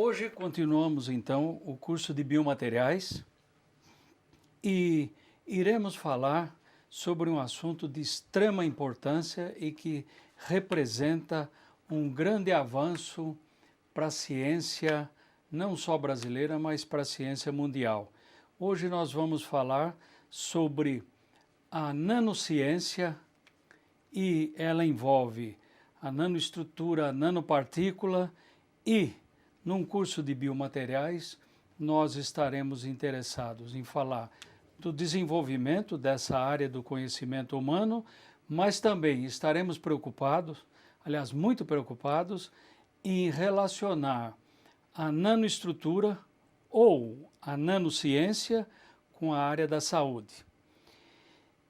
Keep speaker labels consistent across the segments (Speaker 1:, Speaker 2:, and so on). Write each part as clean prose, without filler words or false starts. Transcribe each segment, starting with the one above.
Speaker 1: Hoje continuamos então o curso de biomateriais e iremos falar sobre um assunto de extrema importância e que representa um grande avanço para a ciência, não só brasileira, mas para a ciência mundial. Hoje nós vamos falar sobre a nanociência e ela envolve a nanoestrutura, a nanopartícula e, num curso de biomateriais, nós estaremos interessados em falar do desenvolvimento dessa área do conhecimento humano, mas também estaremos preocupados, aliás, muito preocupados, em relacionar a nanoestrutura ou a nanociência com a área da saúde.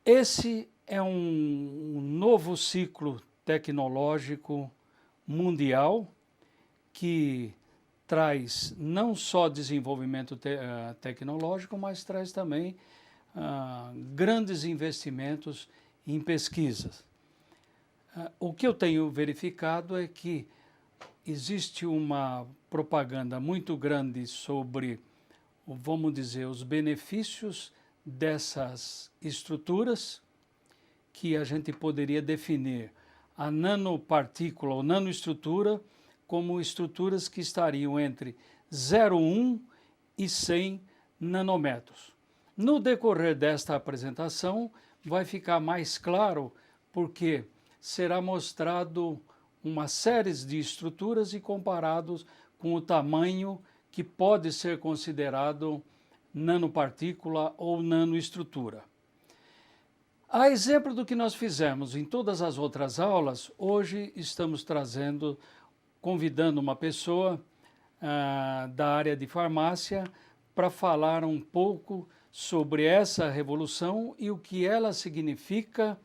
Speaker 1: Esse é um novo ciclo tecnológico mundial que traz não só desenvolvimento tecnológico, mas traz também grandes investimentos em pesquisas. O que eu tenho verificado é que existe uma propaganda muito grande sobre, vamos dizer, os benefícios dessas estruturas, que a gente poderia definir a nanopartícula ou nanoestrutura como estruturas que estariam entre 0,1 e 100 nanômetros. No decorrer desta apresentação vai ficar mais claro porque será mostrado uma série de estruturas e comparados com o tamanho que pode ser considerado nanopartícula ou nanoestrutura. A exemplo do que nós fizemos em todas as outras aulas, hoje estamos convidando uma pessoa da área de farmácia para falar um pouco sobre essa revolução e o que ela significa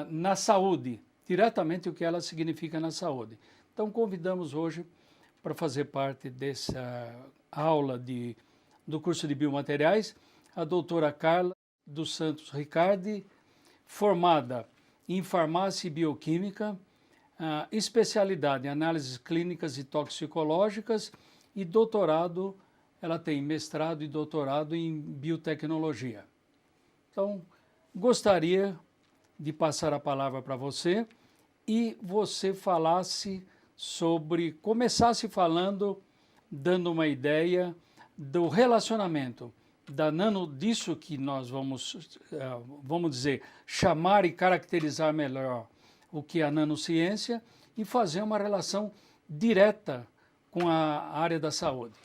Speaker 1: na saúde, diretamente o que ela significa na saúde. Então convidamos hoje para fazer parte dessa aula do curso de biomateriais a doutora Carla dos Santos Ricardi, formada em farmácia e bioquímica, especialidade em análises clínicas e toxicológicas e doutorado, ela tem mestrado e doutorado em biotecnologia. Então, gostaria de passar a palavra para você e você começasse falando, dando uma ideia do relacionamento disso que nós vamos dizer, chamar e caracterizar melhor o que é a nanociência e fazer uma relação direta com a área da saúde.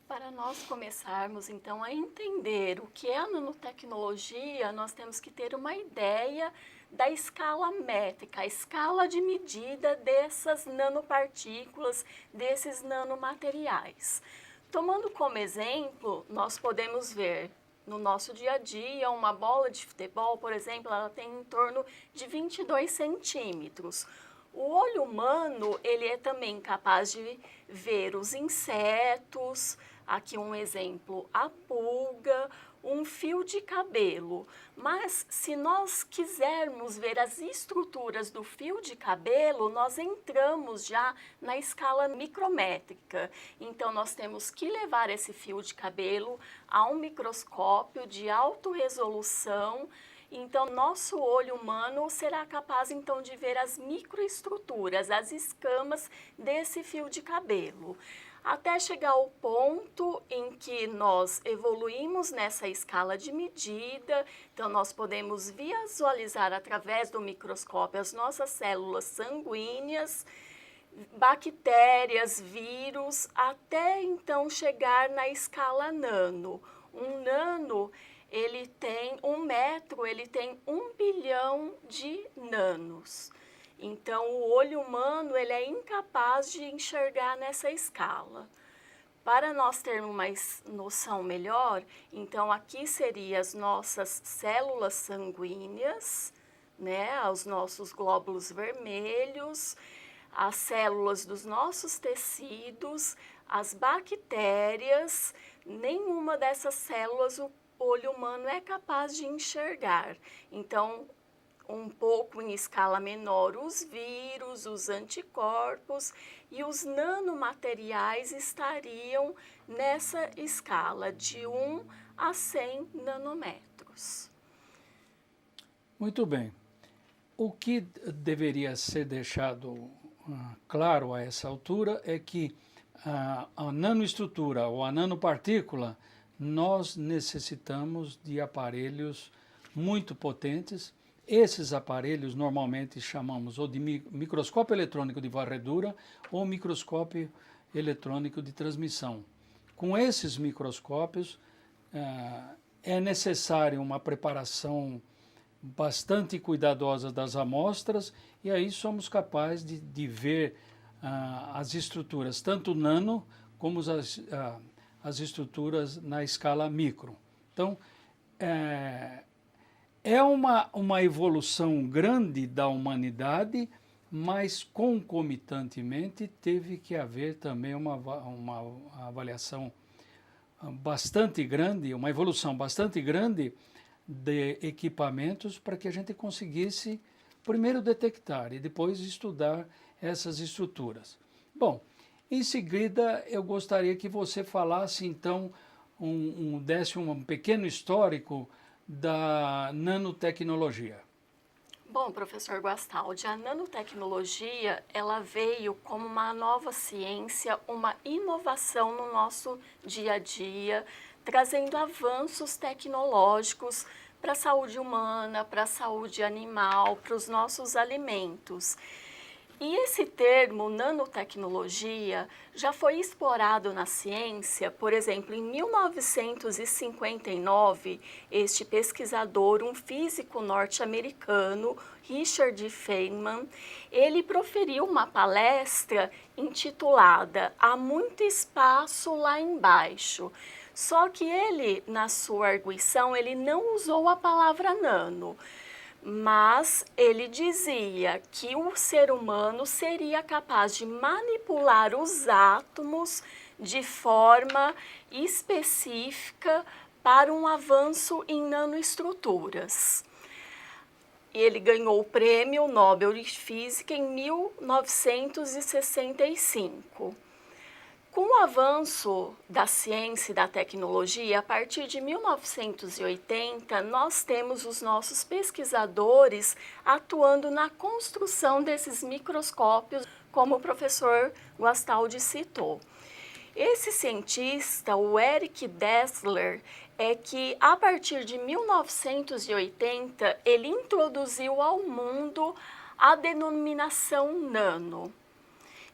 Speaker 2: Para nós começarmos, então, a entender o que é a nanotecnologia, nós temos que ter uma ideia da escala métrica, a escala de medida dessas nanopartículas, desses nanomateriais. Tomando como exemplo, nós podemos ver no nosso dia a dia, uma bola de futebol, por exemplo, ela tem em torno de 22 centímetros. O olho humano, ele é também capaz de ver os insetos, aqui um exemplo, a pulga, um fio de cabelo. Mas se nós quisermos ver as estruturas do fio de cabelo, nós entramos já na escala micrométrica. Então nós temos que levar esse fio de cabelo a um microscópio de alta resolução. Então, nosso olho humano será capaz, então, de ver as microestruturas, as escamas desse fio de cabelo. Até chegar ao ponto em que nós evoluímos nessa escala de medida, então nós podemos visualizar através do microscópio as nossas células sanguíneas, bactérias, vírus, até então chegar na escala nano. Um nano, ele tem 1 metro, ele tem 1 bilhão de nanos. Então, o olho humano, ele é incapaz de enxergar nessa escala. Para nós termos uma noção melhor, então aqui seriam as nossas células sanguíneas, né, os nossos glóbulos vermelhos, as células dos nossos tecidos, as bactérias, nenhuma dessas células o olho humano é capaz de enxergar. Então, um pouco em escala menor os vírus, os anticorpos, e os nanomateriais estariam nessa escala de 1 a 100 nanômetros.
Speaker 1: Muito bem. O que deveria ser deixado claro a essa altura é que a nanoestrutura ou a nanopartícula, nós necessitamos de aparelhos muito potentes. Esses aparelhos normalmente chamamos ou de microscópio eletrônico de varredura ou microscópio eletrônico de transmissão. Com esses microscópios é necessário uma preparação bastante cuidadosa das amostras, e aí somos capazes de ver as estruturas, tanto nano como as estruturas na escala micro. Então, é uma evolução grande da humanidade, mas concomitantemente teve que haver também uma avaliação bastante grande, uma evolução bastante grande de equipamentos para que a gente conseguisse primeiro detectar e depois estudar essas estruturas. Bom, em seguida eu gostaria que você falasse então, desse um pequeno histórico da nanotecnologia.
Speaker 2: Bom, professor Guastaldi, a nanotecnologia, ela veio como uma nova ciência, uma inovação no nosso dia a dia, trazendo avanços tecnológicos para a saúde humana, para a saúde animal, para os nossos alimentos. E esse termo nanotecnologia já foi explorado na ciência, por exemplo, em 1959, este pesquisador, um físico norte-americano, Richard Feynman, ele proferiu uma palestra intitulada Há muito espaço lá embaixo. Só que ele, na sua arguição, ele não usou a palavra nano, mas ele dizia que o ser humano seria capaz de manipular os átomos de forma específica para um avanço em nanoestruturas. Ele ganhou o Prêmio Nobel de Física em 1965. Com o avanço da ciência e da tecnologia, a partir de 1980, nós temos os nossos pesquisadores atuando na construção desses microscópios, como o professor Guastaldi citou. Esse cientista, o Eric Daessler, é que a partir de 1980, ele introduziu ao mundo a denominação nano.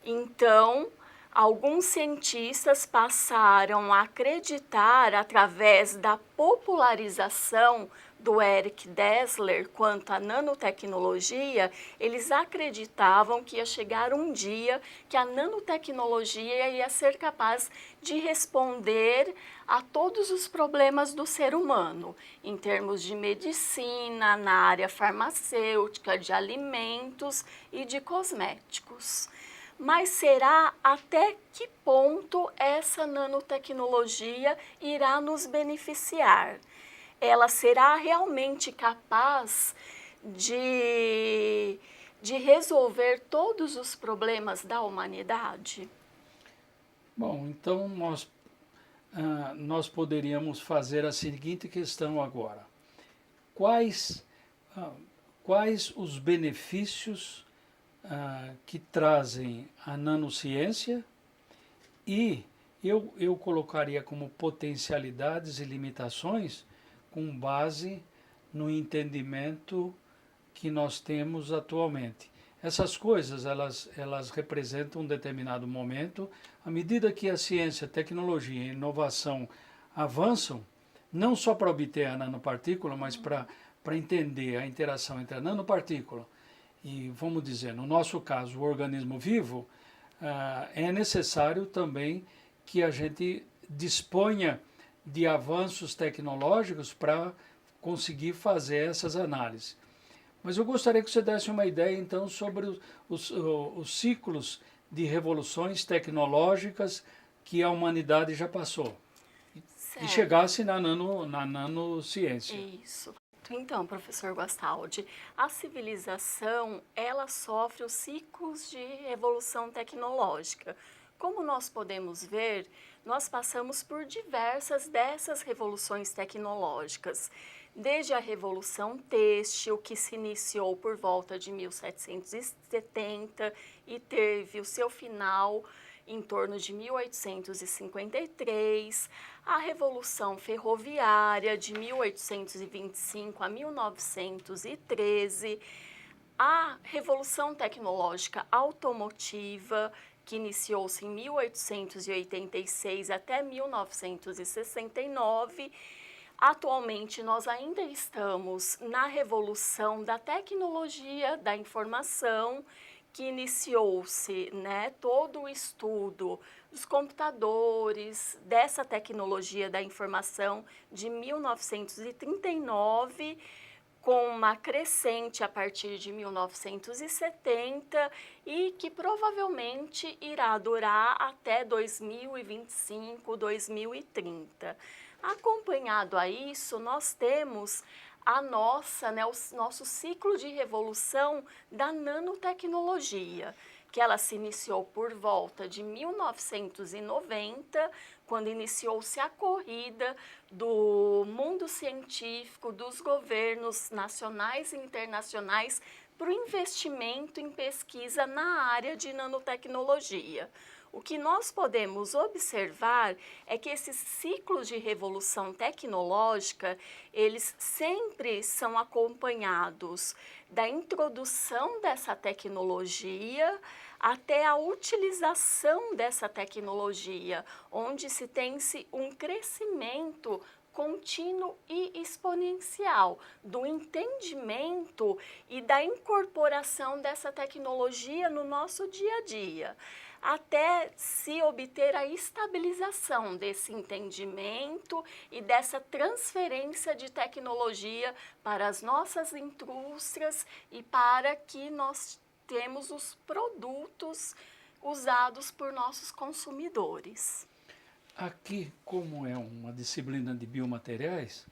Speaker 2: Então, alguns cientistas passaram a acreditar, através da popularização do Eric Daessler quanto à nanotecnologia, eles acreditavam que ia chegar um dia que a nanotecnologia ia ser capaz de responder a todos os problemas do ser humano, em termos de medicina, na área farmacêutica, de alimentos e de cosméticos. Mas será até que ponto essa nanotecnologia irá nos beneficiar? Ela será realmente capaz de resolver todos os problemas da humanidade?
Speaker 1: Bom, então nós poderíamos fazer a seguinte questão agora. Quais os benefícios que trazem a nanociência, e eu colocaria como potencialidades e limitações com base no entendimento que nós temos atualmente. Essas coisas, elas representam um determinado momento. À medida que a ciência, a tecnologia e a inovação avançam, não só para obter a nanopartícula, mas para entender a interação entre a nanopartícula e, vamos dizer, no nosso caso, o organismo vivo, é necessário também que a gente disponha de avanços tecnológicos para conseguir fazer essas análises. Mas eu gostaria que você desse uma ideia, então, sobre os ciclos de revoluções tecnológicas que a humanidade já passou.
Speaker 2: Certo.
Speaker 1: E chegasse na nanociência.
Speaker 2: Isso. Certo. Então, professor Guastaldi, a civilização, ela sofre os ciclos de evolução tecnológica. Como nós podemos ver, nós passamos por diversas dessas revoluções tecnológicas. Desde a Revolução Têxtil, que se iniciou por volta de 1770 e teve o seu final em torno de 1853, a Revolução Ferroviária de 1825 a 1913, a Revolução Tecnológica Automotiva, que iniciou-se em 1886 até 1969. Atualmente, nós ainda estamos na revolução da tecnologia da informação, que iniciou-se, né, todo o estudo dos computadores, dessa tecnologia da informação de 1939, com uma crescente a partir de 1970 e que provavelmente irá durar até 2025, 2030. Acompanhado a isso, nós temos a nossa, né, o nosso ciclo de revolução da nanotecnologia, que ela se iniciou por volta de 1990, quando iniciou-se a corrida do mundo científico, dos governos nacionais e internacionais para o investimento em pesquisa na área de nanotecnologia. O que nós podemos observar é que esses ciclos de revolução tecnológica, eles sempre são acompanhados da introdução dessa tecnologia até a utilização dessa tecnologia, onde se tem-se um crescimento contínuo e exponencial do entendimento e da incorporação dessa tecnologia no nosso dia a dia, até se obter a estabilização desse entendimento e dessa transferência de tecnologia para as nossas indústrias e para que nós temos os produtos usados por nossos consumidores.
Speaker 1: Aqui, como é uma disciplina de biomateriais,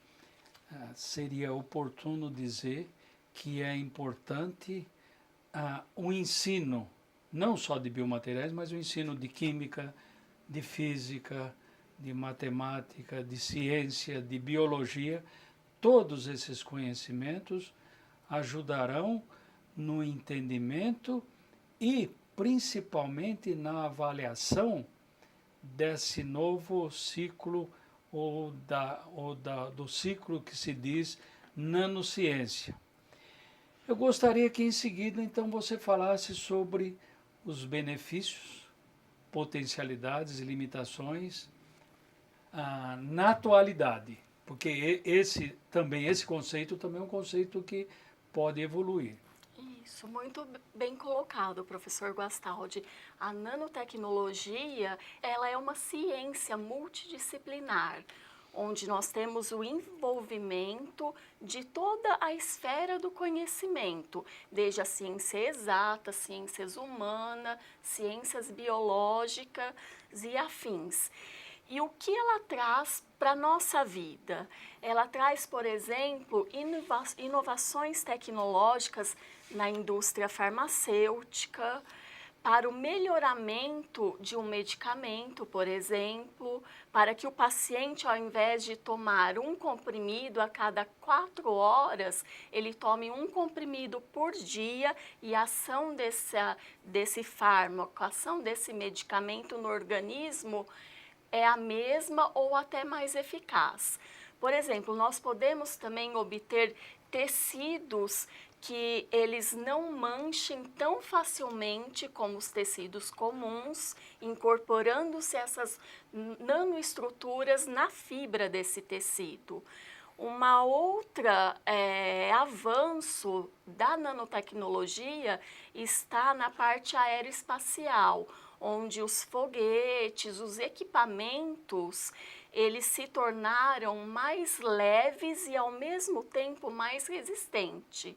Speaker 1: seria oportuno dizer que é importante o ensino, não só de biomateriais, mas o ensino de química, de física, de matemática, de ciência, de biologia. Todos esses conhecimentos ajudarão no entendimento e principalmente na avaliação desse novo ciclo do ciclo que se diz nanociência. Eu gostaria que em seguida então você falasse sobre os benefícios, potencialidades e limitações na atualidade, porque esse conceito também é um conceito que pode evoluir.
Speaker 2: Isso, muito bem colocado, professor Guastaldi. A nanotecnologia, ela é uma ciência multidisciplinar, onde nós temos o envolvimento de toda a esfera do conhecimento, desde a ciência exata, ciências humanas, ciências biológicas e afins. E o que ela traz para a nossa vida? Ela traz, por exemplo, inovações tecnológicas na indústria farmacêutica, para o melhoramento de um medicamento, por exemplo, para que o paciente, ao invés de tomar um comprimido a cada 4 horas, ele tome um comprimido por dia e a ação desse fármaco, a ação desse medicamento no organismo é a mesma ou até mais eficaz. Por exemplo, nós podemos também obter tecidos que eles não manchem tão facilmente como os tecidos comuns, incorporando-se essas nanoestruturas na fibra desse tecido. Uma outra avanço da nanotecnologia está na parte aeroespacial, onde os foguetes, os equipamentos, eles se tornaram mais leves e ao mesmo tempo mais resistentes.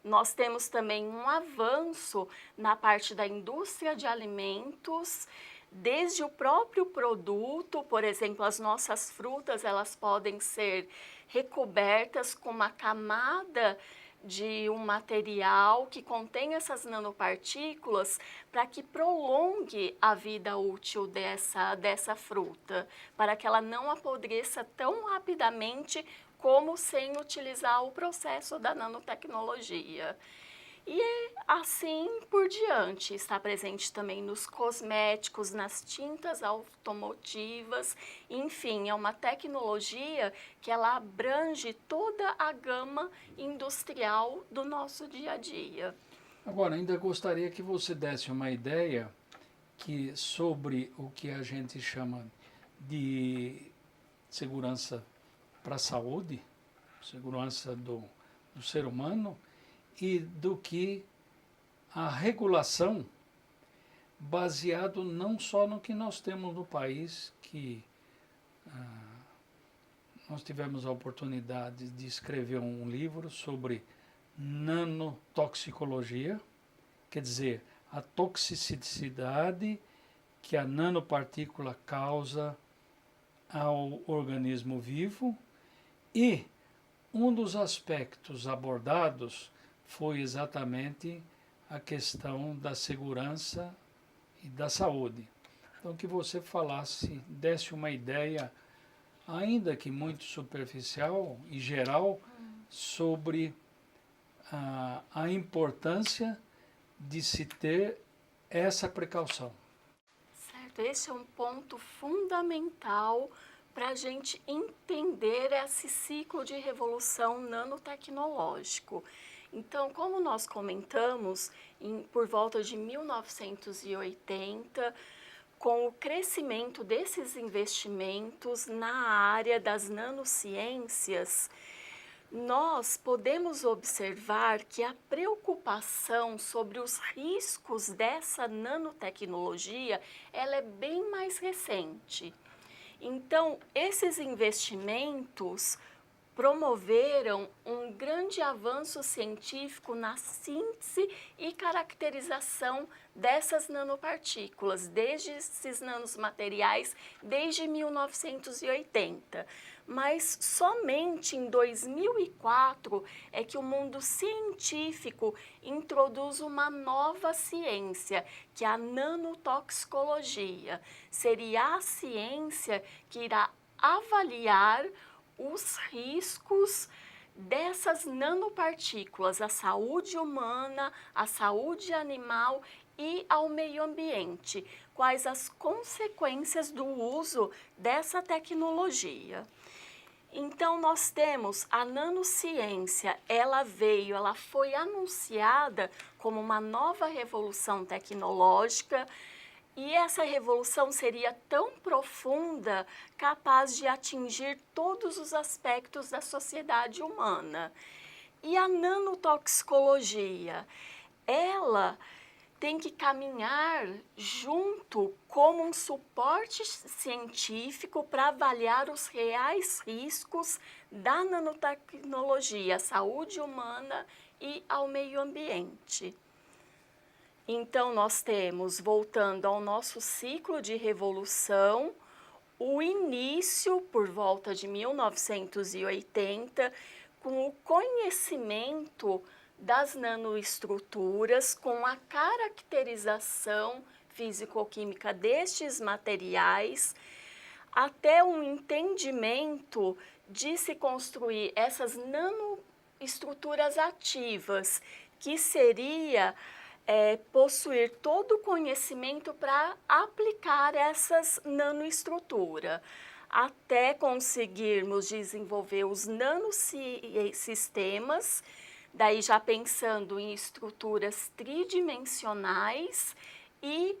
Speaker 2: Nós temos também um avanço na parte da indústria de alimentos, desde o próprio produto, por exemplo, as nossas frutas, elas podem ser recobertas com uma camada de um material que contém essas nanopartículas para que prolongue a vida útil dessa fruta, para que ela não apodreça tão rapidamente como sem utilizar o processo da nanotecnologia. E assim por diante, está presente também nos cosméticos, nas tintas automotivas, enfim, é uma tecnologia que ela abrange toda a gama industrial do nosso dia a dia.
Speaker 1: Agora, ainda gostaria que você desse uma ideia sobre o que a gente chama de segurança para a saúde, segurança do ser humano, e do que a regulação, baseado não só no que nós temos no país, que nós tivemos a oportunidade de escrever um livro sobre nanotoxicologia, quer dizer, a toxicidade que a nanopartícula causa ao organismo vivo, e um dos aspectos abordados foi exatamente a questão da segurança e da saúde. Então, que você falasse, desse uma ideia, ainda que muito superficial e geral, sobre a importância de se ter essa precaução.
Speaker 2: Certo, esse é um ponto fundamental para a gente entender esse ciclo de revolução nanotecnológico. Então, como nós comentamos, por volta de 1980, com o crescimento desses investimentos na área das nanociências, nós podemos observar que a preocupação sobre os riscos dessa nanotecnologia, ela é bem mais recente. Então, esses investimentos promoveram um grande avanço científico na síntese e caracterização dessas nanopartículas, desde esses nanomateriais, desde 1980. Mas somente em 2004 é que o mundo científico introduz uma nova ciência, que é a nanotoxicologia. Seria a ciência que irá avaliar os riscos dessas nanopartículas à saúde humana, à saúde animal e ao meio ambiente. Quais as consequências do uso dessa tecnologia? Então, nós temos a nanociência, ela foi anunciada como uma nova revolução tecnológica, e essa revolução seria tão profunda, capaz de atingir todos os aspectos da sociedade humana. E a nanotoxicologia, ela tem que caminhar junto como um suporte científico para avaliar os reais riscos da nanotecnologia à saúde humana e ao meio ambiente. Então, nós temos, voltando ao nosso ciclo de revolução, o início, por volta de 1980, com o conhecimento das nanoestruturas, com a caracterização físico-química destes materiais, até um entendimento de se construir essas nanoestruturas ativas, que seria possuir todo o conhecimento para aplicar essas nanoestruturas, até conseguirmos desenvolver os nanosistemas, daí já pensando em estruturas tridimensionais e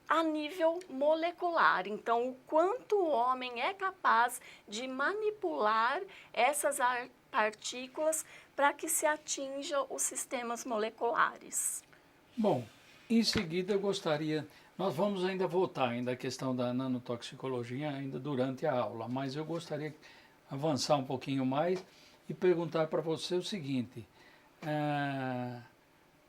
Speaker 2: a nível molecular. Então, o quanto o homem é capaz de manipular essas partículas para que se atinja os sistemas moleculares.
Speaker 1: Bom, em seguida eu gostaria, nós vamos ainda voltar ainda à questão da nanotoxicologia ainda durante a aula, mas eu gostaria de avançar um pouquinho mais e perguntar para você o seguinte: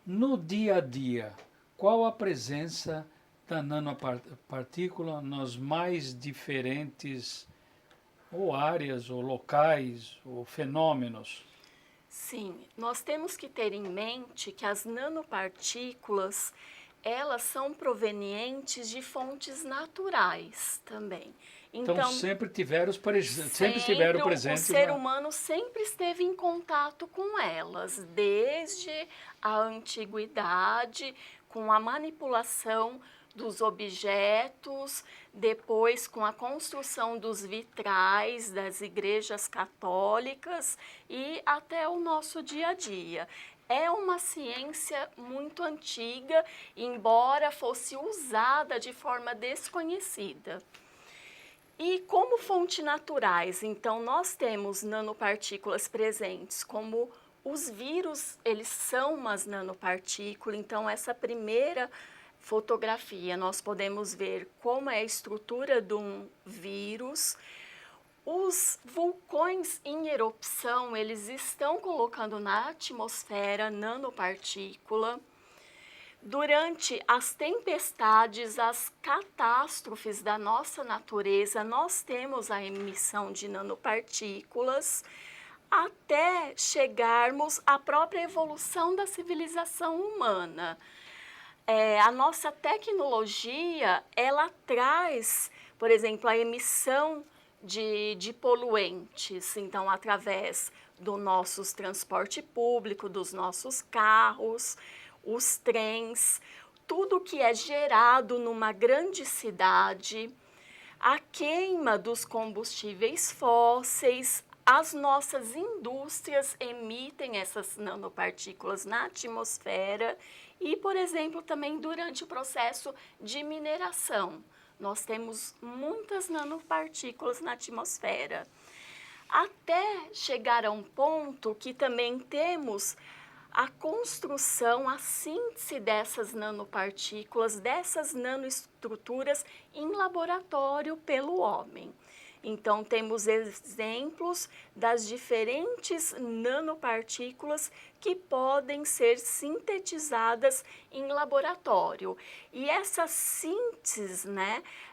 Speaker 1: no dia a dia, qual a presença da nanopartícula nas mais diferentes ou áreas, ou locais, ou fenômenos.
Speaker 2: Sim, nós temos que ter em mente que as nanopartículas, elas são provenientes de fontes naturais também.
Speaker 1: Então sempre estiveram
Speaker 2: o
Speaker 1: presentes
Speaker 2: ser humano sempre esteve em contato com elas, desde a antiguidade, com a manipulação dos objetos, depois com a construção dos vitrais das igrejas católicas e até o nosso dia a dia. É uma ciência muito antiga, embora fosse usada de forma desconhecida. E como fontes naturais, então nós temos nanopartículas presentes, como os vírus, eles são umas nanopartículas, então essa primeira fotografia nós podemos ver como é a estrutura de um vírus. Os vulcões em erupção, eles estão colocando na atmosfera nanopartícula. Durante as tempestades, as catástrofes da nossa natureza, nós temos a emissão de nanopartículas até chegarmos à própria evolução da civilização humana. A nossa tecnologia, ela traz, por exemplo, a emissão de poluentes, então, através do nosso transporte público, dos nossos carros, os trens, tudo que é gerado numa grande cidade, a queima dos combustíveis fósseis, as nossas indústrias emitem essas nanopartículas na atmosfera e, por exemplo, também durante o processo de mineração. Nós temos muitas nanopartículas na atmosfera. Até chegar a um ponto que também temos a construção, a síntese dessas nanopartículas, dessas nanoestruturas em laboratório pelo homem. Então, temos exemplos das diferentes nanopartículas que podem ser sintetizadas em laboratório. E essa síntese,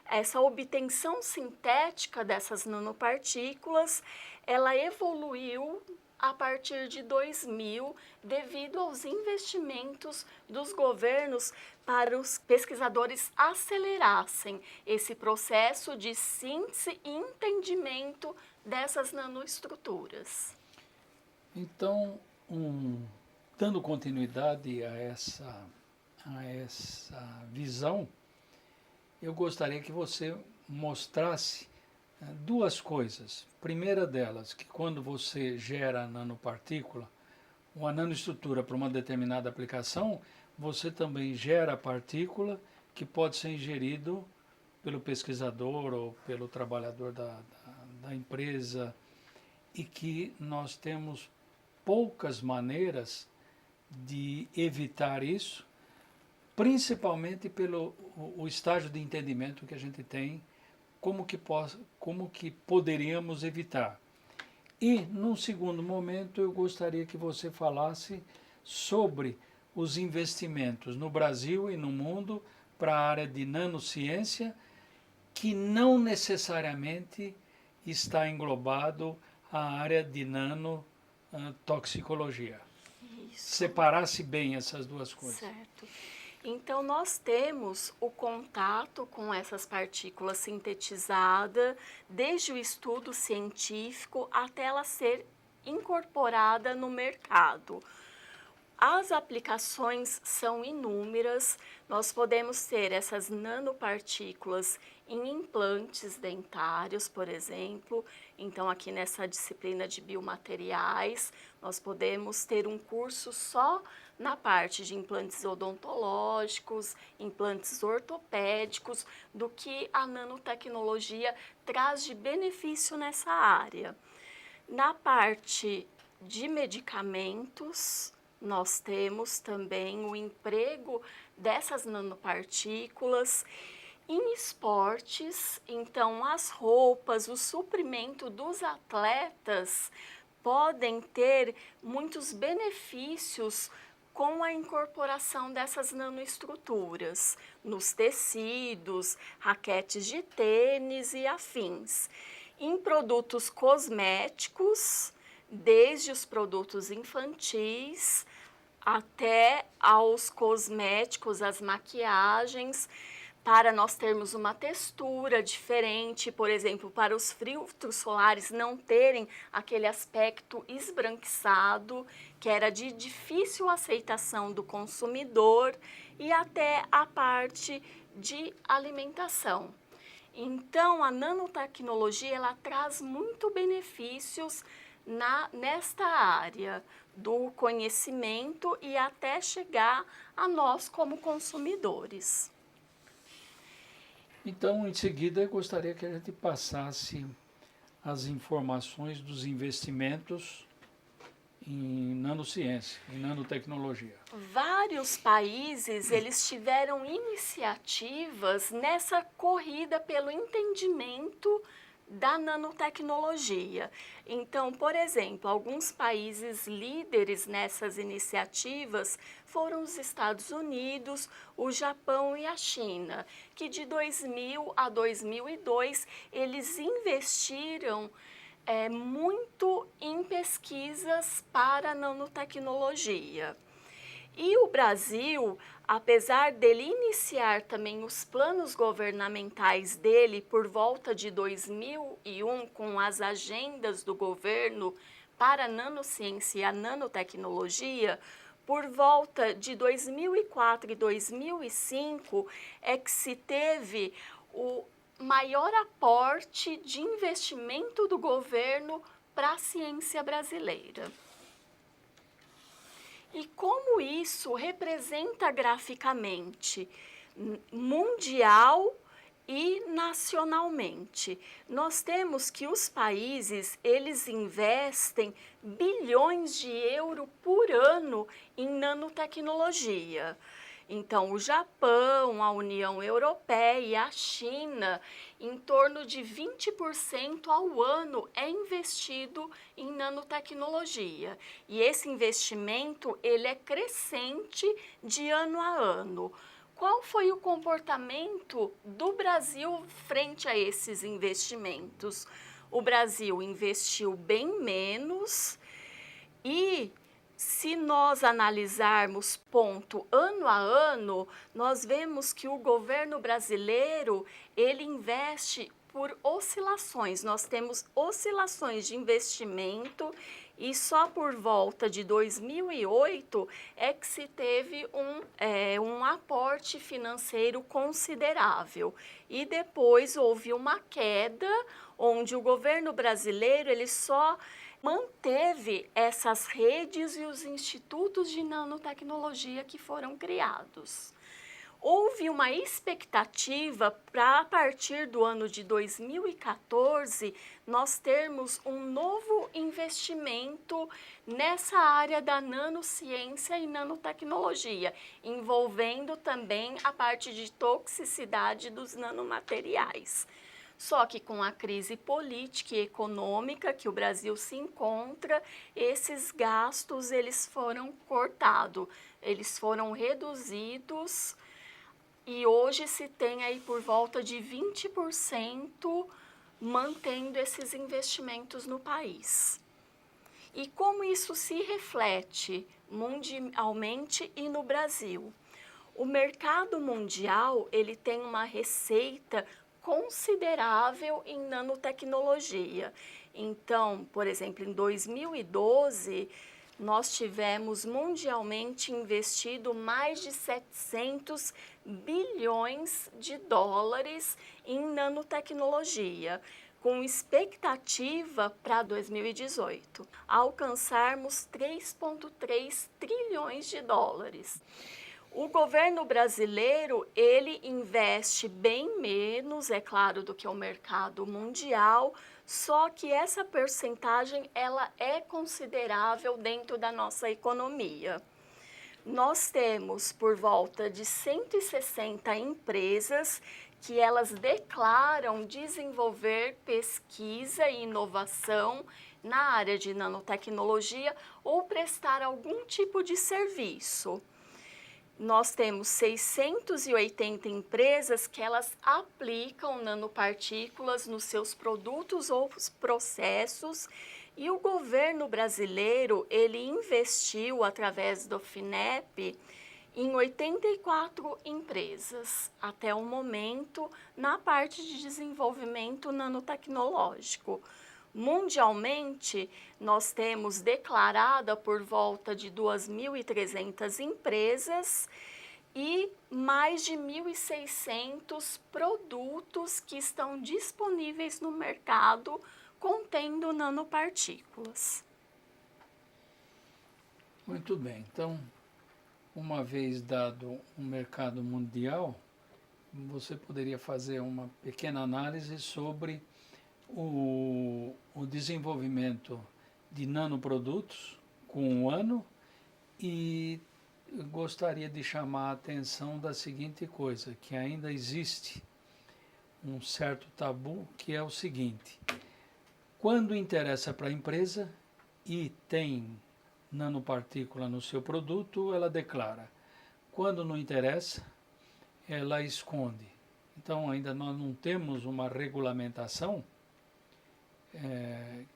Speaker 2: essa obtenção sintética dessas nanopartículas, ela evoluiu a partir de 2000, devido aos investimentos dos governos para os pesquisadores acelerassem esse processo de síntese e entendimento dessas nanoestruturas.
Speaker 1: Então, dando continuidade a essa visão, eu gostaria que você mostrasse duas coisas. Primeira delas, que quando você gera a nanopartícula, uma nanoestrutura para uma determinada aplicação, você também gera a partícula que pode ser ingerido pelo pesquisador ou pelo trabalhador da empresa, e que nós temos poucas maneiras de evitar isso, principalmente pelo o estágio de entendimento que a gente tem, como que poderíamos evitar. E, num segundo momento, eu gostaria que você falasse sobre os investimentos no Brasil e no mundo para a área de nanociência, que não necessariamente está englobado a área de nanotoxicologia. Separasse bem essas duas coisas.
Speaker 2: Certo. Então, nós temos o contato com essas partículas sintetizadas, desde o estudo científico até ela ser incorporada no mercado. As aplicações são inúmeras, nós podemos ter essas nanopartículas em implantes dentários, por exemplo. Então, aqui nessa disciplina de biomateriais, nós podemos ter um curso só na parte de implantes odontológicos, implantes ortopédicos, do que a nanotecnologia traz de benefício nessa área. Na parte de medicamentos, nós temos também o emprego dessas nanopartículas em esportes. Então, as roupas, o suprimento dos atletas podem ter muitos benefícios com a incorporação dessas nanoestruturas nos tecidos, raquetes de tênis e afins. Em produtos cosméticos, desde os produtos infantis até aos cosméticos, as maquiagens, para nós termos uma textura diferente, por exemplo, para os filtros solares não terem aquele aspecto esbranquiçado, que era de difícil aceitação do consumidor, e até a parte de alimentação. Então, a nanotecnologia, ela traz muito benefícios nesta área do conhecimento e até chegar a nós como consumidores.
Speaker 1: Então, em seguida, eu gostaria que a gente passasse as informações dos investimentos em nanociência, em nanotecnologia.
Speaker 2: Vários países, eles tiveram iniciativas nessa corrida pelo entendimento da nanotecnologia. Então, por exemplo, alguns países líderes nessas iniciativas foram os Estados Unidos, o Japão e a China, que de 2000 a 2002 eles investiram muito em pesquisas para a nanotecnologia. E o Brasil, apesar dele iniciar também os planos governamentais dele por volta de 2001, com as agendas do governo para a nanociência e a nanotecnologia, por volta de 2004 e 2005 é que se teve o maior aporte de investimento do governo para a ciência brasileira. E como isso representa graficamente mundial e nacionalmente? Nós temos que os países, eles investem bilhões de euros por ano em nanotecnologia. Então, o Japão, a União Europeia e a China, em torno de 20% ao ano é investido em nanotecnologia. E esse investimento, ele é crescente de ano a ano. Qual foi o comportamento do Brasil frente a esses investimentos? O Brasil investiu bem menos e, se nós analisarmos ponto ano a ano, nós vemos que o governo brasileiro, ele investe por oscilações. Nós temos oscilações de investimento e só por volta de 2008 é que se teve um aporte financeiro considerável. E depois houve uma queda, onde o governo brasileiro ele só manteve essas redes e os institutos de nanotecnologia que foram criados. Houve uma expectativa para, a partir do ano de 2014, nós termos um novo investimento nessa área da nanociência e nanotecnologia, envolvendo também a parte de toxicidade dos nanomateriais. Só que com a crise política e econômica que o Brasil se encontra, esses gastos eles foram cortados, eles foram reduzidos e hoje se tem aí por volta de 20% mantendo esses investimentos no país. E como isso se reflete mundialmente e no Brasil? O mercado mundial ele tem uma receita considerável em nanotecnologia. Então, por exemplo, em 2012, nós tivemos mundialmente investido mais de 700 bilhões de dólares em nanotecnologia, com expectativa para 2018, alcançarmos 3,3 trilhões de dólares. O governo brasileiro, ele investe bem menos, é claro, do que o mercado mundial, só que essa percentagem ela é considerável dentro da nossa economia. Nós temos por volta de 160 empresas que elas declaram desenvolver pesquisa e inovação na área de nanotecnologia ou prestar algum tipo de serviço. Nós temos 680 empresas que elas aplicam nanopartículas nos seus produtos ou processos, e o governo brasileiro, ele investiu através do FINEP em 84 empresas até o momento na parte de desenvolvimento nanotecnológico. Mundialmente, nós temos declarada por volta de 2.300 empresas e mais de 1.600 produtos que estão disponíveis no mercado contendo nanopartículas.
Speaker 1: Muito bem. Então, uma vez dado o mercado mundial, você poderia fazer uma pequena análise sobre o desenvolvimento de nanoprodutos com o ano, e eu gostaria de chamar a atenção da seguinte coisa, que ainda existe um certo tabu, que é o seguinte: quando interessa para a empresa e tem nanopartícula no seu produto, ela declara. Quando não interessa, ela esconde. Então ainda nós não temos uma regulamentação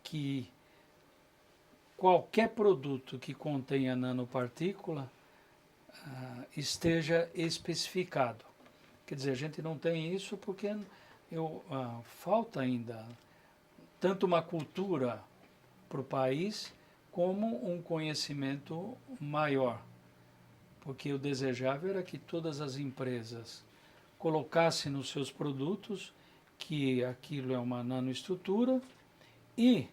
Speaker 1: que qualquer produto que contenha nanopartícula esteja especificado. Quer dizer, a gente não tem isso porque falta ainda tanto uma cultura para o país como um conhecimento maior. Porque o desejável era que todas as empresas colocassem nos seus produtos que aquilo é uma nanoestrutura e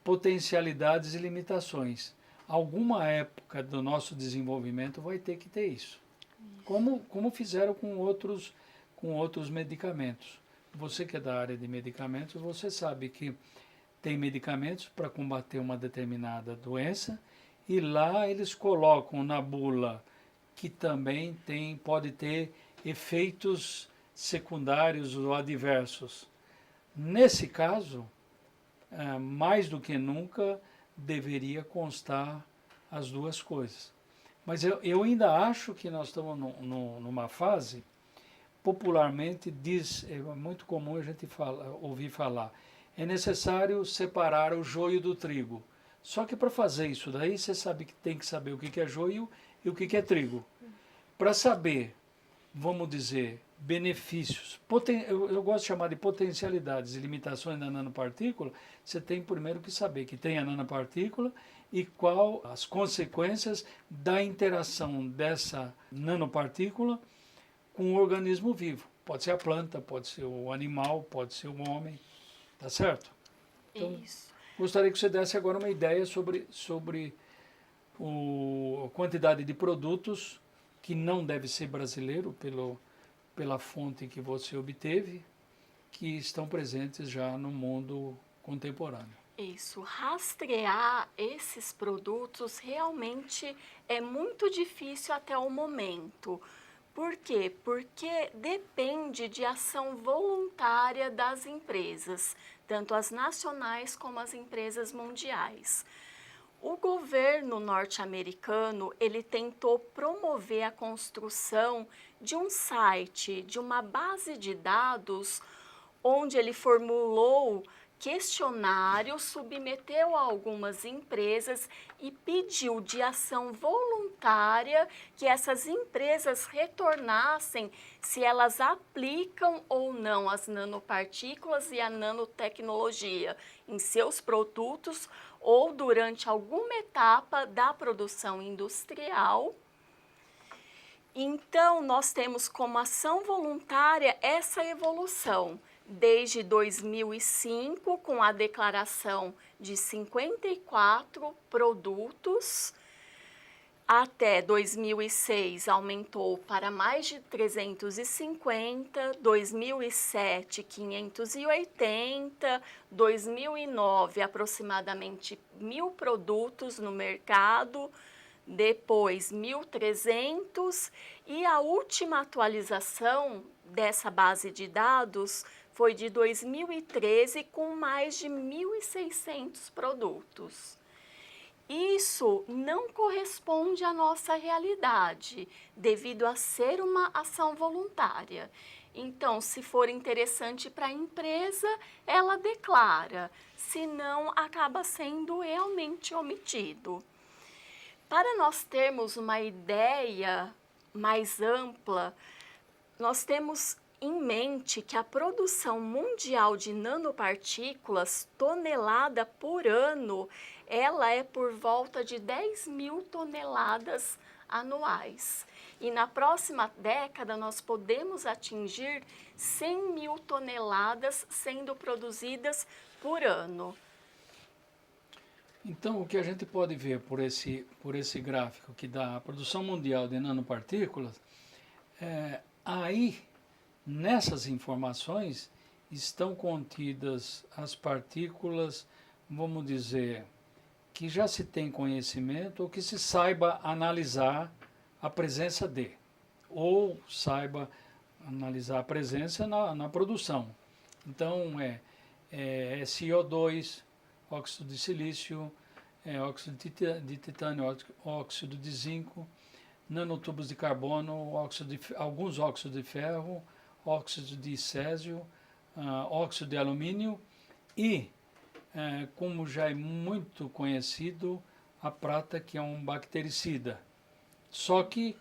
Speaker 1: potencialidades e limitações. Alguma época do nosso desenvolvimento vai ter que ter isso. Como fizeram com outros medicamentos. Você que é da área de medicamentos, você sabe que tem medicamentos para combater uma determinada doença, e lá eles colocam na bula que também pode ter efeitos secundários ou adversos. Nesse caso, mais do que nunca, deveria constar as duas coisas. Mas eu ainda acho que nós estamos numa fase, popularmente é muito comum a gente ouvir falar, é necessário separar o joio do trigo. Só que para fazer isso daí, você sabe que tem que saber o que é joio e o que é trigo. Para saber, vamos dizer, benefícios, eu gosto de chamar de potencialidades e limitações da nanopartícula, você tem primeiro que saber que tem a nanopartícula e qual as consequências da interação dessa nanopartícula com o organismo vivo. Pode ser a planta, pode ser o animal, pode ser o homem, tá certo? Então,
Speaker 2: isso.
Speaker 1: Gostaria que você desse agora uma ideia sobre a quantidade de produtos que não deve ser brasileiro pela fonte que você obteve, que estão presentes já no mundo contemporâneo.
Speaker 2: Isso, rastrear esses produtos realmente é muito difícil até o momento. Por quê? Porque depende de ação voluntária das empresas, tanto as nacionais como as empresas mundiais. O governo norte-americano, ele tentou promover a construção de um site, de uma base de dados, onde ele formulou questionário, submeteu a algumas empresas e pediu de ação voluntária que essas empresas retornassem se elas aplicam ou não as nanopartículas e a nanotecnologia em seus produtos ou durante alguma etapa da produção industrial. Então, nós temos como ação voluntária essa evolução. Desde 2005, com a declaração de 54 produtos, até 2006 aumentou para mais de 350, 2007 580, 2009 aproximadamente 1.000 produtos no mercado, depois 1.300, e a última atualização dessa base de dados foi de 2013, com mais de 1.600 produtos. Isso não corresponde à nossa realidade, devido a ser uma ação voluntária. Então, se for interessante para a empresa, ela declara, se não, acaba sendo realmente omitido. Para nós termos uma ideia mais ampla, nós temos em mente que a produção mundial de nanopartículas, tonelada por ano, ela é por volta de 10.000 toneladas anuais. E na próxima década nós podemos atingir 100.000 toneladas sendo produzidas por ano.
Speaker 1: Então, o que a gente pode ver por esse gráfico que dá a produção mundial de nanopartículas, aí, nessas informações, estão contidas as partículas, vamos dizer, que já se tem conhecimento ou que se saiba analisar a presença de, ou saiba analisar a presença na produção. Então, CO2, óxido de silício, óxido de titânio, óxido de zinco, nanotubos de carbono, alguns óxidos de ferro, óxido de césio, óxido de alumínio e, como já é muito conhecido, a prata, que é um bactericida. Só que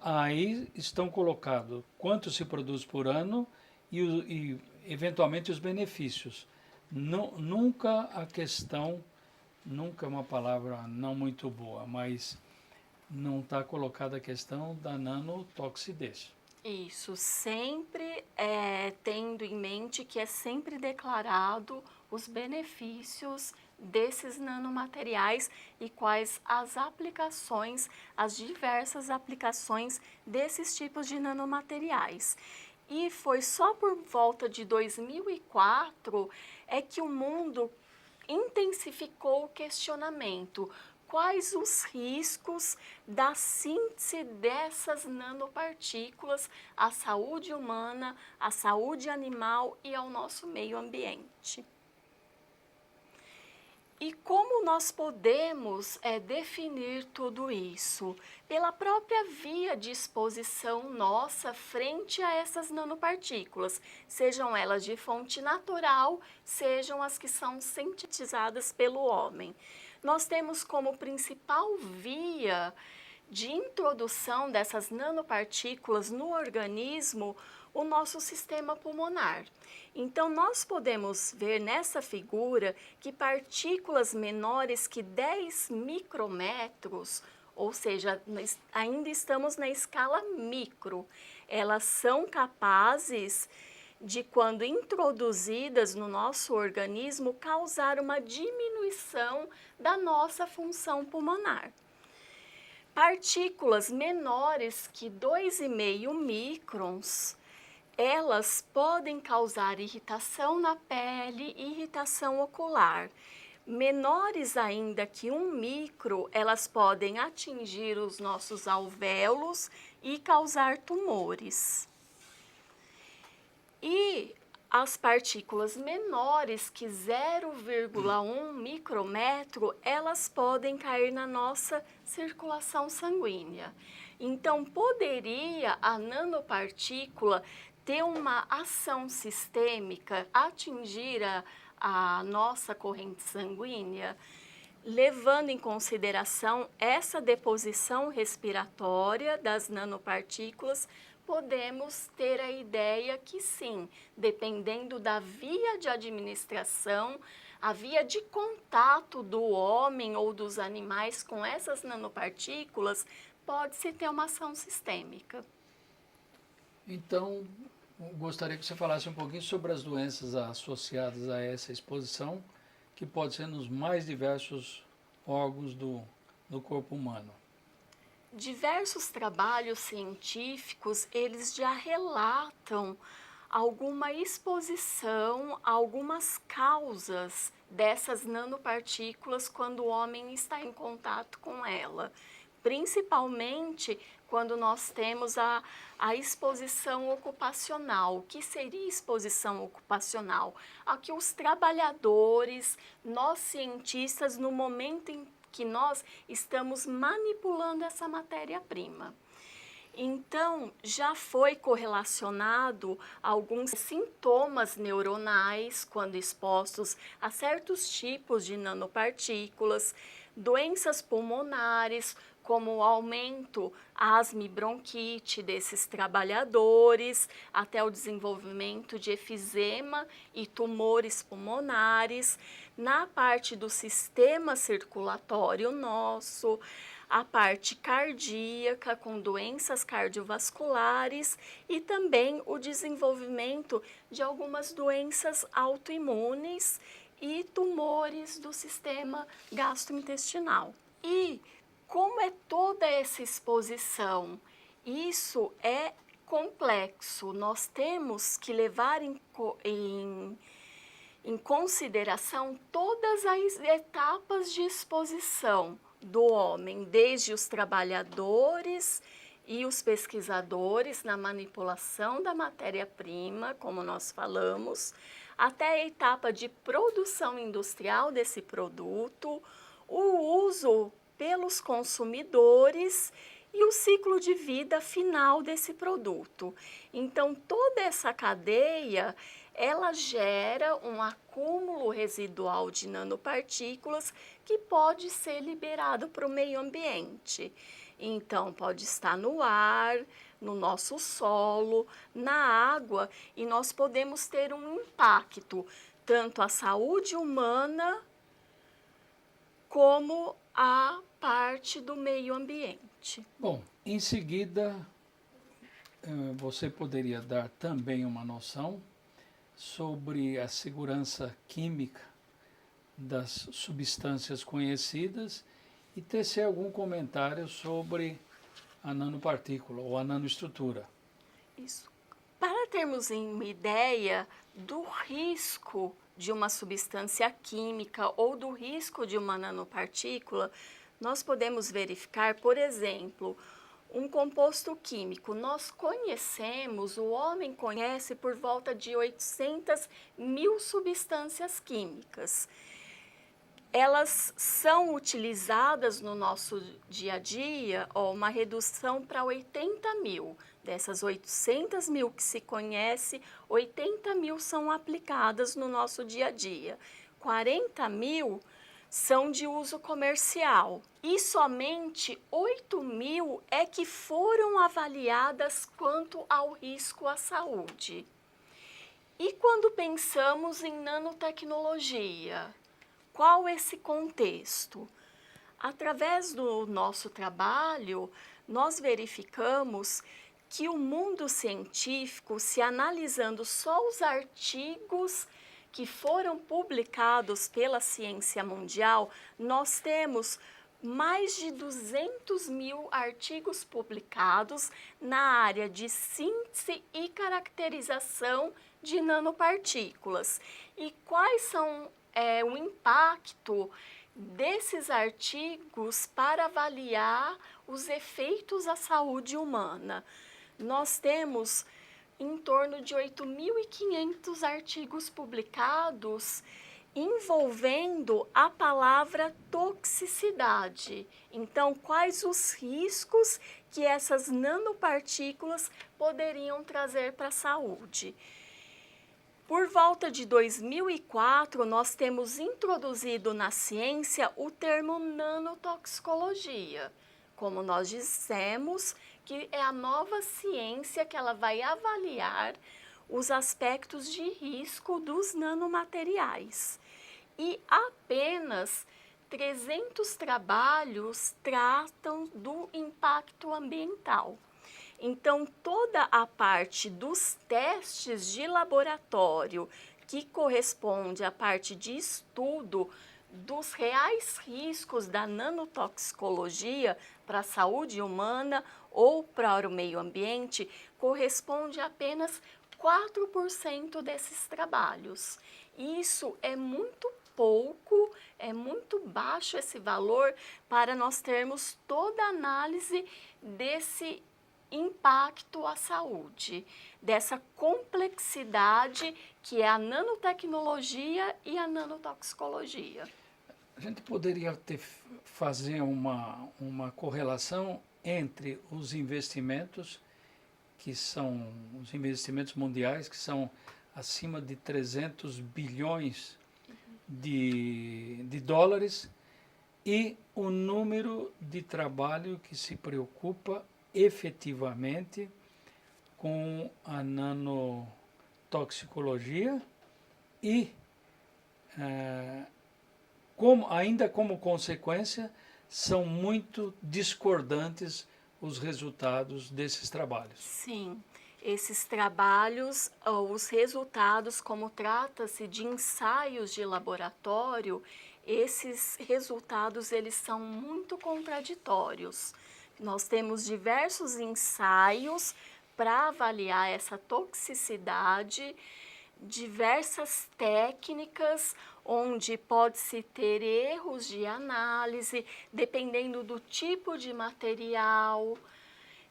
Speaker 1: aí estão colocados quanto se produz por ano e eventualmente os benefícios. Nunca a questão, nunca é uma palavra não muito boa, mas não está colocada a questão da nanotoxidez.
Speaker 2: Isso, sempre tendo em mente que é sempre declarado os benefícios desses nanomateriais e quais as aplicações, as diversas aplicações desses tipos de nanomateriais. E foi só por volta de 2004 que o mundo intensificou o questionamento. Quais os riscos da síntese dessas nanopartículas à saúde humana, à saúde animal e ao nosso meio ambiente? E como nós podemos definir tudo isso? Pela própria via de exposição nossa frente a essas nanopartículas, sejam elas de fonte natural, sejam as que são sintetizadas pelo homem. Nós temos como principal via de introdução dessas nanopartículas no organismo o nosso sistema pulmonar. Então, nós podemos ver nessa figura que partículas menores que 10 micrômetros, ou seja, ainda estamos na escala micro, elas são capazes de, quando introduzidas no nosso organismo, causar uma diminuição da nossa função pulmonar. Partículas menores que 2,5 microns, elas podem causar irritação na pele e irritação ocular. Menores ainda que 1 micro, elas podem atingir os nossos alvéolos e causar tumores. E as partículas menores que 0,1 micrômetro, elas podem cair na nossa circulação sanguínea. Então, poderia a nanopartícula ter uma ação sistêmica, atingir a nossa corrente sanguínea, levando em consideração essa deposição respiratória das nanopartículas, podemos ter a ideia que sim, dependendo da via de administração, a via de contato do homem ou dos animais com essas nanopartículas, pode-se ter uma ação sistêmica.
Speaker 1: Então, gostaria que você falasse um pouquinho sobre as doenças associadas a essa exposição, que pode ser nos mais diversos órgãos do corpo humano.
Speaker 2: Diversos trabalhos científicos, eles já relatam alguma exposição, algumas causas dessas nanopartículas quando o homem está em contato com ela. principalmente quando nós temos a exposição ocupacional. O que seria exposição ocupacional? A que os trabalhadores, nós cientistas, no momento em que nós estamos manipulando essa matéria-prima. Então, já foi correlacionado alguns sintomas neuronais quando expostos a certos tipos de nanopartículas, doenças pulmonares, como o aumento asma e bronquite desses trabalhadores, até o desenvolvimento de efizema e tumores pulmonares, na parte do sistema circulatório nosso, a parte cardíaca com doenças cardiovasculares e também o desenvolvimento de algumas doenças autoimunes e tumores do sistema gastrointestinal. E como é toda essa exposição? Isso é complexo. Nós temos que levar em consideração todas as etapas de exposição do homem, desde os trabalhadores e os pesquisadores na manipulação da matéria-prima, como nós falamos, até a etapa de produção industrial desse produto, o uso pelos consumidores e o ciclo de vida final desse produto. Então, toda essa cadeia, ela gera um acúmulo residual de nanopartículas que pode ser liberado para o meio ambiente. Então, pode estar no ar, no nosso solo, na água, e nós podemos ter um impacto tanto à saúde humana como à parte do meio ambiente.
Speaker 1: Bom, em seguida, você poderia dar também uma noção sobre a segurança química das substâncias conhecidas e tecer algum comentário sobre a nanopartícula ou a nanoestrutura.
Speaker 2: Isso. Para termos uma ideia do risco de uma substância química ou do risco de uma nanopartícula, nós podemos verificar, por exemplo, um composto químico. Nós conhecemos, o homem conhece por volta de 800 mil substâncias químicas. Elas são utilizadas no nosso dia a dia, uma redução para 80 mil. Dessas 800 mil que se conhece, 80 mil são aplicadas no nosso dia a dia. 40 mil são de uso comercial e somente 8 mil é que foram avaliadas quanto ao risco à saúde. E quando pensamos em nanotecnologia, qual esse contexto? Através do nosso trabalho, nós verificamos que o mundo científico, se analisando só os artigos que foram publicados pela ciência mundial, nós temos mais de 200 mil artigos publicados na área de síntese e caracterização de nanopartículas. E quais são o impacto desses artigos para avaliar os efeitos à saúde humana? Nós temos em torno de 8.500 artigos publicados envolvendo a palavra toxicidade. Então, quais os riscos que essas nanopartículas poderiam trazer para a saúde? Por volta de 2004, nós temos introduzido na ciência o termo nanotoxicologia. Como nós dissemos, que é a nova ciência que ela vai avaliar os aspectos de risco dos nanomateriais. E apenas 300 trabalhos tratam do impacto ambiental. Então, toda a parte dos testes de laboratório, que corresponde à parte de estudo dos reais riscos da nanotoxicologia para a saúde humana ou para o meio ambiente, corresponde a apenas 4% desses trabalhos. Isso é muito pouco, é muito baixo esse valor para nós termos toda a análise desse impacto à saúde, dessa complexidade que é a nanotecnologia e a nanotoxicologia.
Speaker 1: A gente poderia fazer uma correlação entre os investimentos, que são os investimentos mundiais, que são acima de 300 bilhões de dólares, e o número de trabalho que se preocupa efetivamente com a nanotoxicologia e, ainda como consequência, são muito discordantes os resultados desses trabalhos.
Speaker 2: Sim, esses trabalhos, os resultados, como trata-se de ensaios de laboratório, esses resultados eles são muito contraditórios. Nós temos diversos ensaios para avaliar essa toxicidade, diversas técnicas onde pode-se ter erros de análise, dependendo do tipo de material.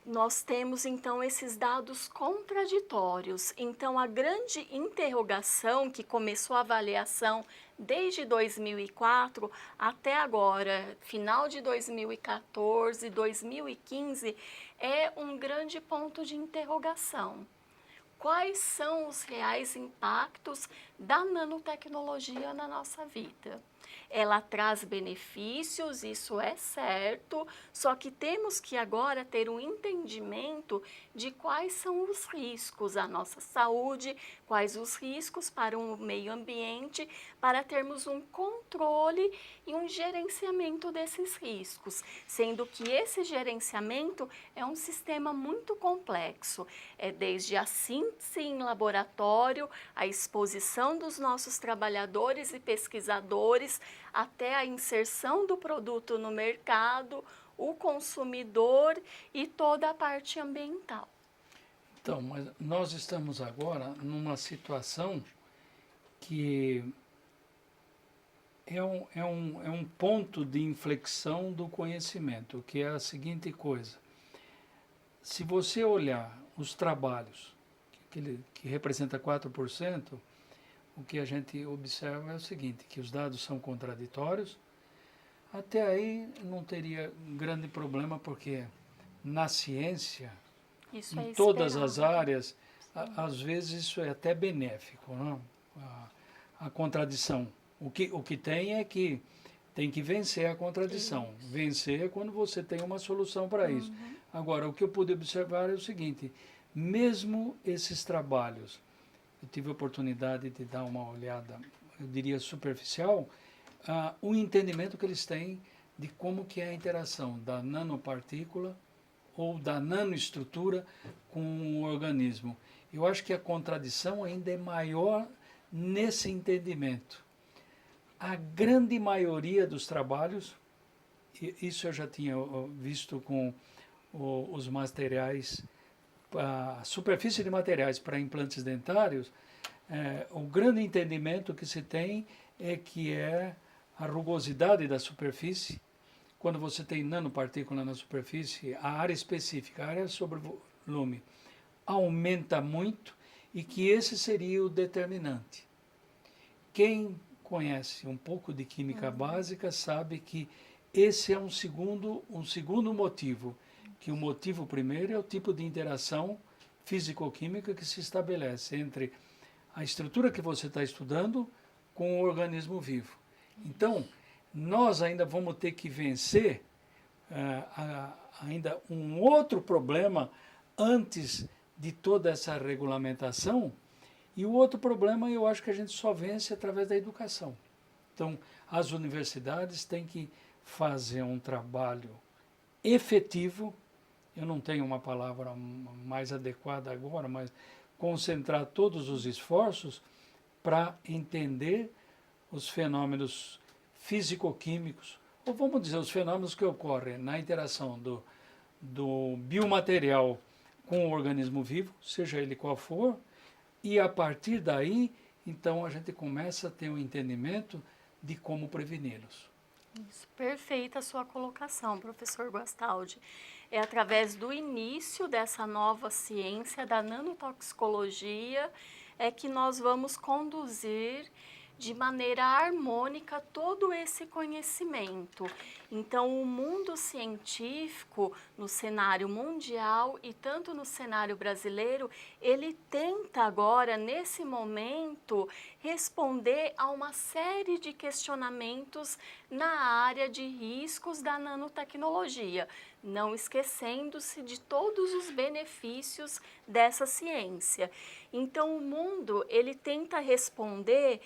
Speaker 2: Nós temos então esses dados contraditórios. Então a grande interrogação que começou a avaliação desde 2004 até agora, final de 2014, 2015, é um grande ponto de interrogação. Quais são os reais impactos da nanotecnologia na nossa vida? Ela traz benefícios, isso é certo, só que temos que agora ter um entendimento de quais são os riscos à nossa saúde, quais os riscos para o meio ambiente, para termos um controle e um gerenciamento desses riscos, sendo que esse gerenciamento é um sistema muito complexo, é desde a síntese em laboratório, a exposição dos nossos trabalhadores e pesquisadores, até a inserção do produto no mercado, o consumidor e toda a parte ambiental.
Speaker 1: Então, mas nós estamos agora numa situação que é um ponto de inflexão do conhecimento, que é a seguinte coisa. Se você olhar os trabalhos, que representa 4%, o que a gente observa é o seguinte, que os dados são contraditórios. Até aí não teria grande problema, porque na ciência,
Speaker 2: Isso
Speaker 1: em
Speaker 2: é
Speaker 1: todas as
Speaker 2: esperado.
Speaker 1: áreas, às vezes isso é até benéfico, não? A contradição. O que tem é que tem que vencer a contradição.
Speaker 2: Isso.
Speaker 1: Vencer é quando você tem uma solução para isso. Agora, o que eu pude observar é o seguinte, mesmo esses trabalhos, eu tive a oportunidade de dar uma olhada, eu diria superficial, o entendimento que eles têm de como que é a interação da nanopartícula ou da nanoestrutura com o organismo. Eu acho que a contradição ainda é maior nesse entendimento. A grande maioria dos trabalhos, isso eu já tinha visto com os materiais, a superfície de materiais para implantes dentários, o grande entendimento que se tem é que é a rugosidade da superfície. Quando você tem nanopartícula na superfície, a área específica, a área sobre volume, aumenta muito e que esse seria o determinante. Quem conhece um pouco de química básica sabe que esse é um segundo motivo, que o motivo primeiro é o tipo de interação físico-química que se estabelece entre a estrutura que você está estudando com o organismo vivo. Então, nós ainda vamos ter que vencer ainda um outro problema antes de toda essa regulamentação, e o outro problema eu acho que a gente só vence através da educação. Então, as universidades têm que fazer um trabalho efetivo, eu não tenho uma palavra mais adequada agora, mas concentrar todos os esforços para entender os fenômenos físico-químicos, ou vamos dizer, os fenômenos que ocorrem na interação do biomaterial com o organismo vivo, seja ele qual for, e a partir daí, então, a gente começa a ter um entendimento de como preveni-los.
Speaker 2: Isso, perfeita a sua colocação, professor Guastaldi. É através do início dessa nova ciência da nanotoxicologia é que nós vamos conduzir de maneira harmônica todo esse conhecimento. Então, o mundo científico, no cenário mundial e tanto no cenário brasileiro, ele tenta agora, nesse momento, responder a uma série de questionamentos na área de riscos da nanotecnologia, não esquecendo-se de todos os benefícios dessa ciência. Então, o mundo, ele tenta responder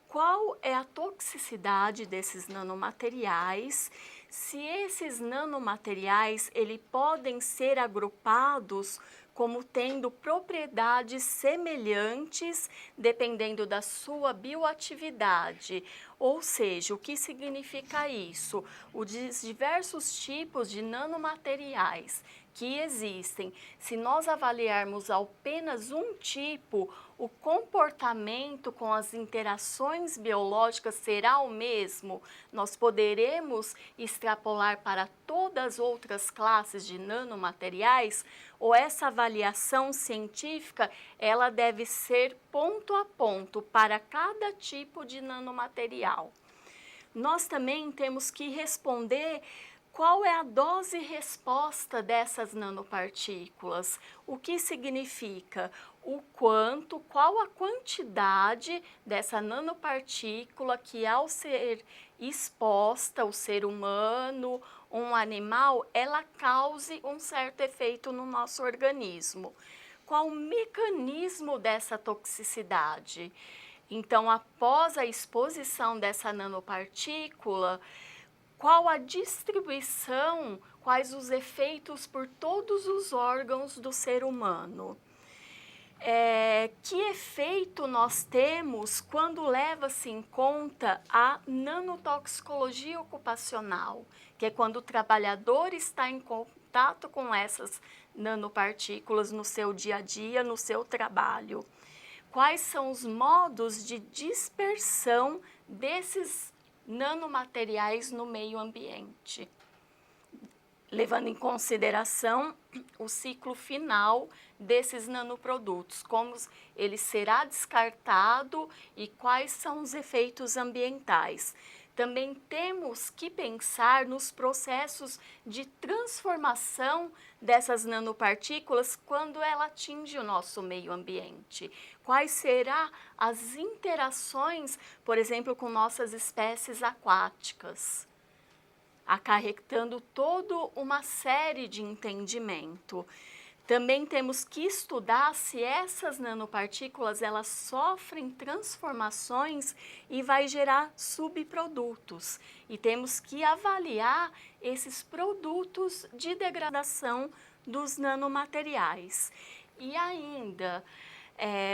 Speaker 2: qual é a toxicidade desses nanomateriais, se esses nanomateriais podem ser agrupados como tendo propriedades semelhantes dependendo da sua bioatividade. Ou seja, o que significa isso? Os diversos tipos de nanomateriais que existem, se nós avaliarmos apenas um tipo, o comportamento com as interações biológicas será o mesmo? Nós poderemos extrapolar para todas as outras classes de nanomateriais? Ou essa avaliação científica, ela deve ser ponto a ponto para cada tipo de nanomaterial? Nós também temos que responder qual é a dose-resposta dessas nanopartículas. O que significa? Qual a quantidade dessa nanopartícula que, ao ser exposta, o ser humano, um animal, ela cause um certo efeito no nosso organismo. Qual o mecanismo dessa toxicidade? Então, após a exposição dessa nanopartícula, qual a distribuição, quais os efeitos por todos os órgãos do ser humano? Que efeito nós temos quando leva-se em conta a nanotoxicologia ocupacional, que é quando o trabalhador está em contato com essas nanopartículas no seu dia a dia, no seu trabalho? Quais são os modos de dispersão desses nanomateriais no meio ambiente, levando em consideração o ciclo final desses nanoprodutos, como ele será descartado e quais são os efeitos ambientais. Também temos que pensar nos processos de transformação dessas nanopartículas quando ela atinge o nosso meio ambiente. Quais serão as interações, por exemplo, com nossas espécies aquáticas, acarretando toda uma série de entendimento. Também temos que estudar se essas nanopartículas elas sofrem transformações e vai gerar subprodutos. E temos que avaliar esses produtos de degradação dos nanomateriais. E ainda,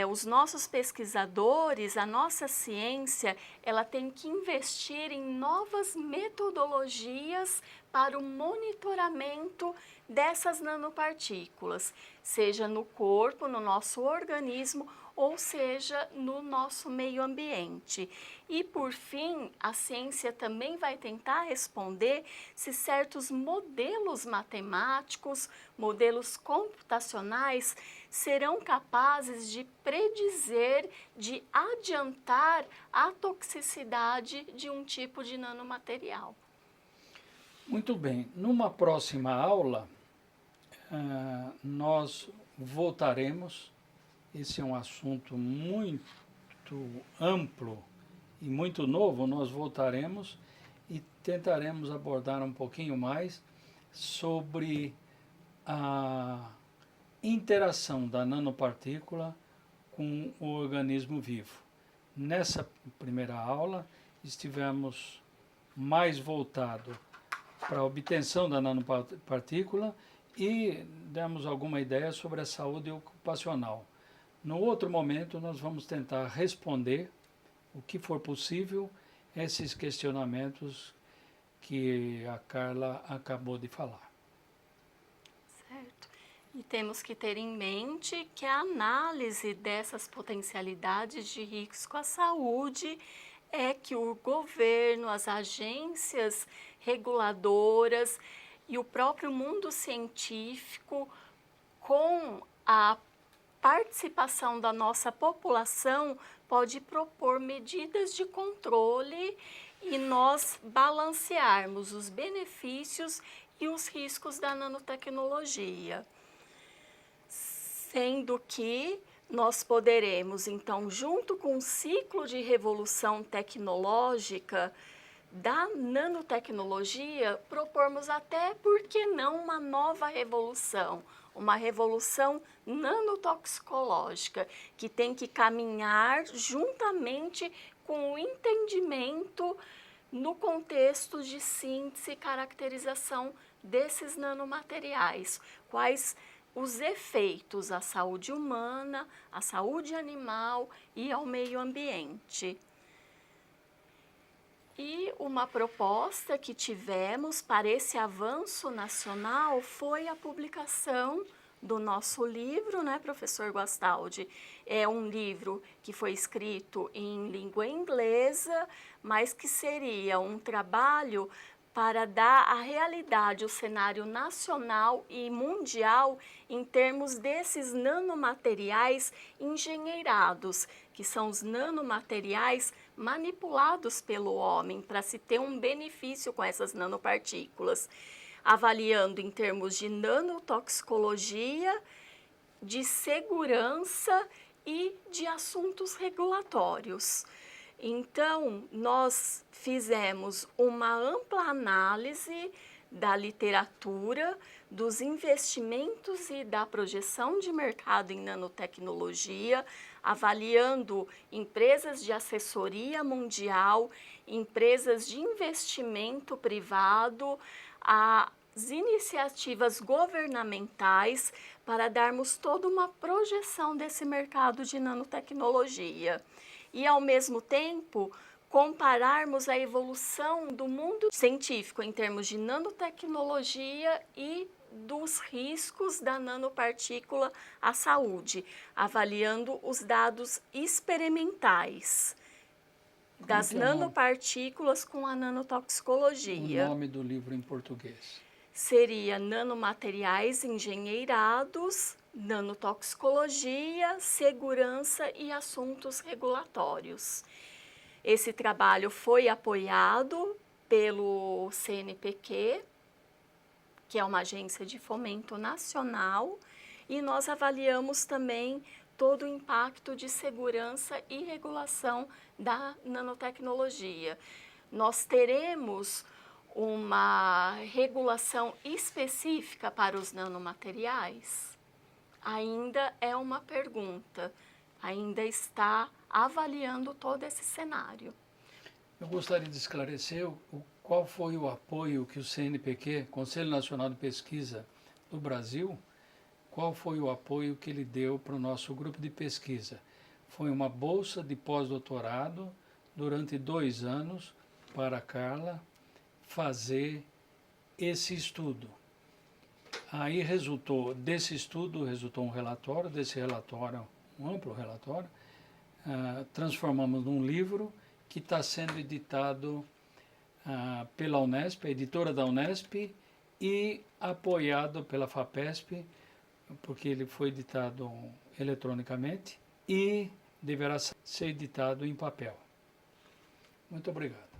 Speaker 2: os nossos pesquisadores, a nossa ciência, ela tem que investir em novas metodologias para o monitoramento dessas nanopartículas, seja no corpo, no nosso organismo, ou seja no nosso meio ambiente. E por fim, a ciência também vai tentar responder se certos modelos matemáticos, modelos computacionais, serão capazes de predizer, de adiantar a toxicidade de um tipo de nanomaterial.
Speaker 1: Muito bem, numa próxima aula nós voltaremos, esse é um assunto muito amplo e muito novo, nós voltaremos e tentaremos abordar um pouquinho mais sobre a interação da nanopartícula com o organismo vivo. Nessa primeira aula estivemos mais voltado para a obtenção da nanopartícula e demos alguma ideia sobre a saúde ocupacional. No outro momento, nós vamos tentar responder o que for possível esses questionamentos que a Carla acabou de falar.
Speaker 2: Certo. E temos que ter em mente que a análise dessas potencialidades de risco à saúde é que o governo, as agências reguladoras e o próprio mundo científico, com a participação da nossa população, pode propor medidas de controle e nós balancearmos os benefícios e os riscos da nanotecnologia. Sendo que nós poderemos, então, junto com o ciclo de revolução tecnológica da nanotecnologia, propormos até, por que não, uma nova revolução, uma revolução nanotoxicológica, que tem que caminhar juntamente com o entendimento no contexto de síntese e caracterização desses nanomateriais, quais os efeitos à saúde humana, à saúde animal e ao meio ambiente. E uma proposta que tivemos para esse avanço nacional foi a publicação do nosso livro, né, professor Guastaldi? É um livro que foi escrito em língua inglesa, mas que seria um trabalho para dar a realidade, o cenário nacional e mundial em termos desses nanomateriais engenheirados, que são os nanomateriais manipulados pelo homem para se ter um benefício com essas nanopartículas, avaliando em termos de nanotoxicologia, de segurança e de assuntos regulatórios. Então, nós fizemos uma ampla análise da literatura, dos investimentos e da projeção de mercado em nanotecnologia, avaliando empresas de assessoria mundial, empresas de investimento privado, as iniciativas governamentais, para darmos toda uma projeção desse mercado de nanotecnologia. E, ao mesmo tempo, compararmos a evolução do mundo científico em termos de nanotecnologia e dos riscos da nanopartícula à saúde, avaliando os dados experimentais das nanopartículas com a nanotoxicologia.
Speaker 1: O nome do livro em português?
Speaker 2: Seria Nanomateriais Engenheirados, Nanotoxicologia, Segurança e Assuntos Regulatórios. Esse trabalho foi apoiado pelo CNPq, que é uma agência de fomento nacional, e nós avaliamos também todo o impacto de segurança e regulação da nanotecnologia. Nós teremos uma regulação específica para os nanomateriais? Ainda é uma pergunta, ainda está avaliando todo esse cenário.
Speaker 1: Eu gostaria de esclarecer qual foi o apoio que o CNPq, Conselho Nacional de Pesquisa do Brasil, qual foi o apoio que ele deu para o nosso grupo de pesquisa. Foi uma bolsa de pós-doutorado durante 2 anos para a Carla fazer esse estudo. Aí desse estudo resultou um relatório, desse relatório, um amplo relatório, transformamos num livro que está sendo editado pela Unesp, a editora da Unesp, e apoiado pela FAPESP, porque ele foi editado eletronicamente e deverá ser editado em papel. Muito obrigado.